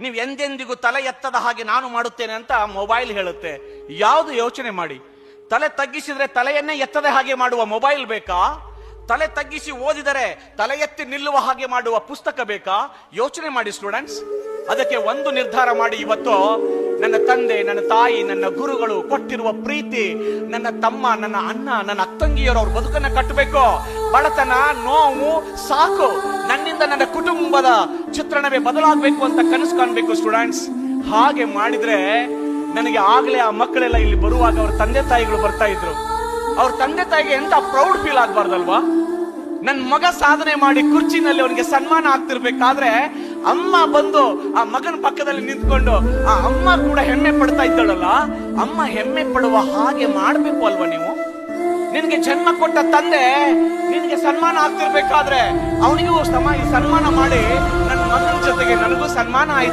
ನೀವು ಎಂದೆಂದಿಗೂ ತಲೆ ಎತ್ತದ ಹಾಗೆ ನಾನು ಮಾಡುತ್ತೇನೆ ಅಂತ ಮೊಬೈಲ್ ಹೇಳುತ್ತೆ. ಯಾವುದು ಯೋಚನೆ ಮಾಡಿ. ತಲೆ ತಗ್ಗಿಸಿದ್ರೆ ತಲೆಯನ್ನೇ ಎತ್ತದ ಹಾಗೆ ಮಾಡುವ ಮೊಬೈಲ್ ಬೇಕಾ? ತಲೆ ತಗ್ಗಿಸಿ ಓದಿದರೆ ತಲೆ ಎತ್ತಿ ನಿಲ್ಲುವ ಹಾಗೆ ಮಾಡುವ ಪುಸ್ತಕ ಬೇಕಾ? ಯೋಚನೆ ಮಾಡಿ ಸ್ಟೂಡೆಂಟ್ಸ್. ಅದಕ್ಕೆ ಒಂದು ನಿರ್ಧಾರ ಮಾಡಿ. ಇವತ್ತು ನನ್ನ ತಂದೆ, ನನ್ನ ತಾಯಿ, ನನ್ನ ಗುರುಗಳು ಕೊಟ್ಟಿರುವ ಪ್ರೀತಿ, ನನ್ನ ತಮ್ಮ, ನನ್ನ ಅಣ್ಣ, ನನ್ನ ಅಕ್ಕಂಗಿಯರು ಅವ್ರ ಬದುಕನ್ನ ಕಟ್ಟಬೇಕು. ಬಡತನ, ನೋವು ಸಾಕು, ನನ್ನಿಂದ ನನ್ನ ಕುಟುಂಬದ ಚಿತ್ರಣವೇ ಬದಲಾಗಬೇಕು ಅಂತ ಕನಸು ಕಾಣಬೇಕು ಸ್ಟೂಡೆಂಟ್ಸ್. ಹಾಗೆ ಮಾಡಿದ್ರೆ ನನಗೆ ಆಗ್ಲೇ ಆ ಮಕ್ಕಳೆಲ್ಲ ಇಲ್ಲಿ ಬರುವಾಗ ಅವ್ರ ತಂದೆ ತಾಯಿಗಳು ಬರ್ತಾ ಇದ್ರು. ಅವ್ರ ತಂದೆ ತಾಯಿಗೆ ಎಂತ ಪ್ರೌಡ್ ಫೀಲ್ ಆಗ್ಬಾರ್ದಲ್ವಾ? ನನ್ ಮಗ ಸಾಧನೆ ಮಾಡಿ ಕುರ್ಚಿನಲ್ಲಿ ಅವನಿಗೆ ಸನ್ಮಾನ ಆಗ್ತಿರ್ಬೇಕಾದ್ರೆ ಅಮ್ಮ ಬಂದು ಆ ಮಗನ ಪಕ್ಕದಲ್ಲಿ ನಿಂತ್ಕೊಂಡು ಆ ಅಮ್ಮ ಕೂಡ ಹೆಮ್ಮೆ ಪಡ್ತಾ ಇದ್ದಾಳಲ್ಲ, ಅಮ್ಮ ಹೆಮ್ಮೆ ಪಡುವ ಹಾಗೆ ಮಾಡ್ಬೇಕು ಅಲ್ವಾ ನೀವು? ನಿನ್ಗೆ ಜನ್ಮ ಕೊಟ್ಟ ತಂದೆ ನಿನ್ಗೆ ಸನ್ಮಾನ ಆಗ್ತಿರ್ಬೇಕಾದ್ರೆ ಅವನಿಗೂ ಸನ್ಮಾನ ಮಾಡಿ ನನ್ನ ಮಗನ ಜೊತೆಗೆ ನನಗೂ ಸನ್ಮಾನ ಆಯ್ತು.